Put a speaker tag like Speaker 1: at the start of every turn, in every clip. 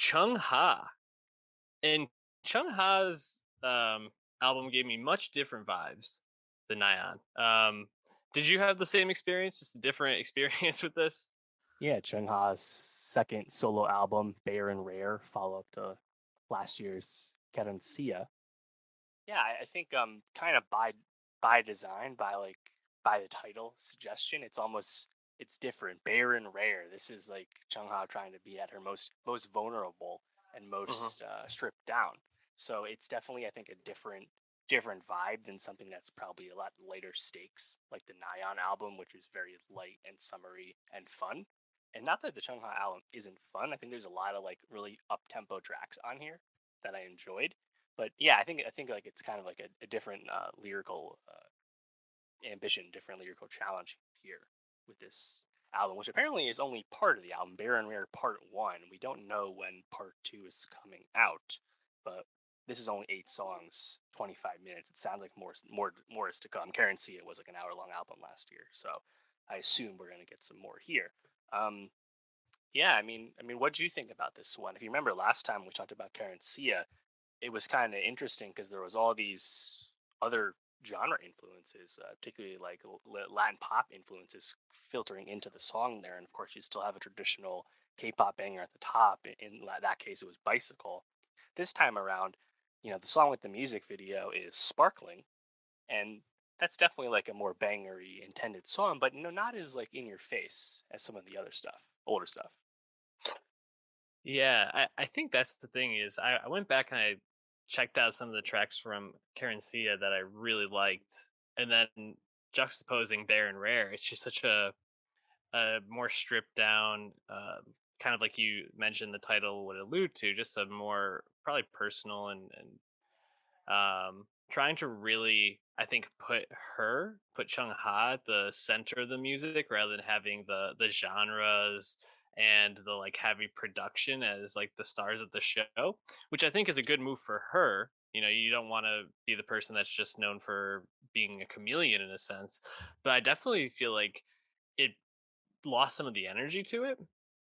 Speaker 1: CHUNGHA. And CHUNGHA's album gave me much different vibes than Nyan. Did you have the same experience, just a different experience with this?
Speaker 2: Yeah, Chung Ha's second solo album, Bare and Rare, follow up to last year's Cadencia. Yeah, I think kind of by design, by the title suggestion, it's different. Bare and Rare. This is like Chung Ha trying to be at her most vulnerable and
Speaker 1: Mhm.
Speaker 2: most stripped down. So it's definitely I think a different vibe than something that's probably a lot lighter stakes, like the Nyan album, which is very light and summery and fun. And not that the Chung Ha album isn't fun. I think there's a lot of like really up tempo tracks on here that I enjoyed. But yeah, I think like it's kind of like a different lyrical ambition, different lyrical challenge here with this album, which apparently is only part of the album, Bare and Rare Part One. We don't know when Part Two is coming out, but this is only 8 songs, 25 minutes. It sounds like more is to come. Karen C it was like an hour long album last year, so I assume we're gonna get some more here. Um, yeah, I mean, what do you think about this one? If you remember last time we talked about Karen Sia, it was kind of interesting because there was all these other genre influences, particularly like Latin pop influences filtering into the song there. And of course, you still have a traditional K-pop banger at the top. In that case, it was Bicycle. This time around, the song with the music video is Sparkling, and that's definitely like a more bangery intended song, but not as like in your face as some of the other stuff, older stuff.
Speaker 1: Yeah, I think that's the thing is I went back and I checked out some of the tracks from Karen Sia that I really liked, and then juxtaposing Bare and Rare, it's just such a more stripped down, kind of like you mentioned the title would allude to, just a more probably personal and trying to really, I think, put Chung Ha at the center of the music rather than having the genres and the like heavy production as like the stars of the show, which I think is a good move for her. You don't want to be the person that's just known for being a chameleon in a sense, but I definitely feel like it lost some of the energy to it.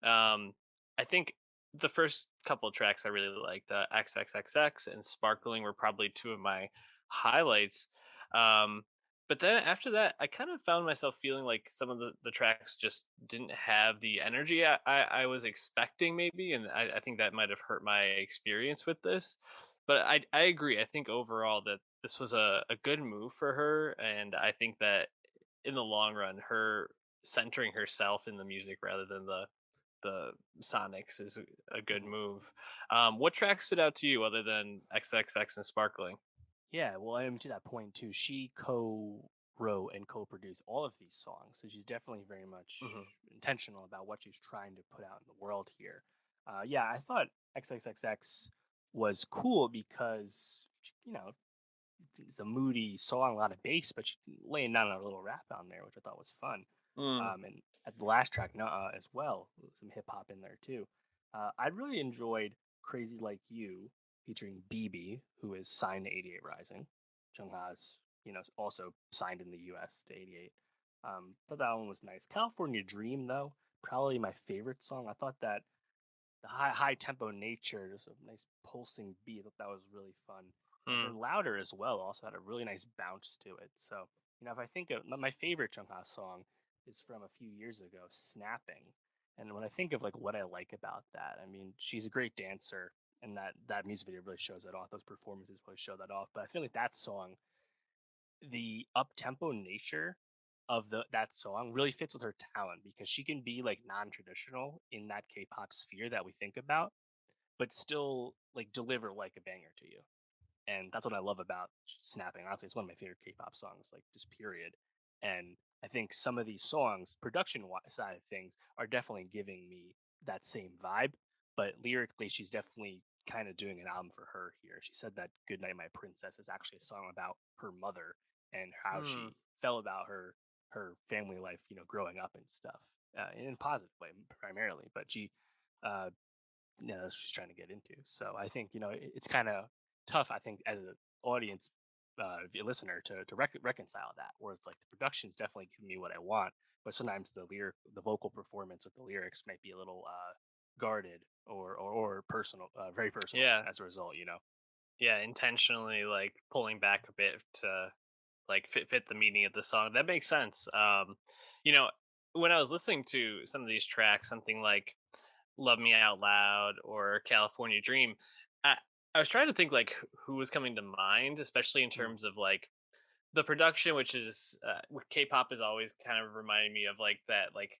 Speaker 1: I think the first couple of tracks I really liked, XXXX and Sparkling, were probably two of my highlights. Um, but then after that, I kind of found myself feeling like some of the tracks just didn't have the energy I was expecting, maybe. And I think that might have hurt my experience with this. But I agree. I think overall that this was a good move for her. And I think that in the long run, her centering herself in the music rather than the sonics is a good
Speaker 2: Mhm.
Speaker 1: move. What track stood out to you other than XXX and Sparkling?
Speaker 2: Yeah, well, I mean, to that point too, she co-wrote and co-produced all of these songs, so she's definitely very much
Speaker 1: Hmm.
Speaker 2: intentional about what she's trying to put out in the world here. Yeah, I thought XXXX was cool because it's a moody song, a lot of bass, but she's laying down a little rap on there, which I thought was fun.
Speaker 1: Mm.
Speaker 2: And at the last track, as well, some hip hop in there too. I really enjoyed "Crazy Like You" featuring BB, who is signed to 88 Rising. Chung Ha's, also signed in the U.S. to 88. Thought that one was nice. "California Dream," though, probably my favorite song. I thought that the high tempo nature, just a nice pulsing beat. I thought that was really fun. And her
Speaker 1: Mm.
Speaker 2: louder as well also had a really nice bounce to it. So, if I think of my favorite Chungha song is from a few years ago, Snapping. And when I think of like what I like about that, I mean, she's a great dancer and that music video really shows that off. Those performances really show that off. But I feel like that song, the up tempo nature of that song really fits with her talent because she can be like non-traditional in that K-pop sphere that we think about, but still like deliver like a banger to you. And that's what I love about Snapping. Honestly, it's one of my favorite K-pop songs, like just period. And I think some of these songs, side of things, are definitely giving me that same vibe. But lyrically, she's definitely kind of doing an album for her here. She said that "Good Night, My Princess" is actually a song about her mother and how
Speaker 1: Mm.
Speaker 2: she felt about her family life, growing up and stuff, in a positive way primarily. But uh, that's what she's trying to get into. So I think it's kind of tough. I think as an audience, listener, to reconcile that, where it's like the production's definitely giving me what I want, but sometimes the vocal performance of the lyrics might be a little guarded or personal, very personal
Speaker 1: Yeah.
Speaker 2: as a result. You know.
Speaker 1: Yeah, intentionally like pulling back a bit to like fit the meaning of the song. That makes sense. You know, when I was listening to some of these tracks, something like "Love Me Out Loud" or "California Dream," I, I was trying to think like who was coming to mind, especially in
Speaker 2: Mm.
Speaker 1: terms of like the production, which is with K-pop, is always kind of reminding me of like that like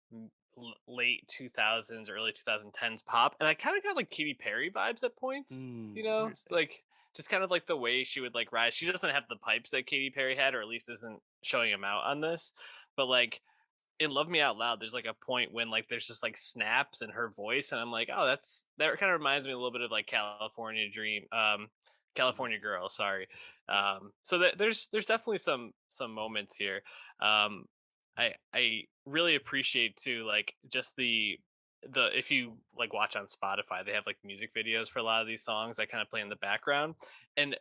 Speaker 1: late 2000s, early 2010s pop, and I kind of got like Katy Perry vibes at points. You know,
Speaker 2: Interesting.
Speaker 1: like just kind of like the way she would like rise. She doesn't have the pipes that Katy Perry had, or at least isn't showing them out on this. But like in Love Me Out Loud, there's like a point when like there's just like snaps in her voice, and I'm like, oh, that kind of reminds me a little bit of like California Dream,
Speaker 2: Mhm.
Speaker 1: California Girl. Sorry. So that there's definitely some moments here. Um, I really appreciate too, like just the if you like watch on Spotify, they have like music videos for a lot of these songs that kind of play in the background, and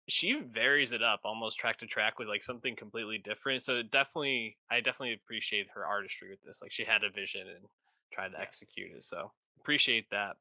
Speaker 1: she varies it up almost track to track with like something completely different. So definitely, I definitely appreciate her artistry with this. Like she had a vision and tried to
Speaker 2: Yeah.
Speaker 1: execute it. So appreciate that.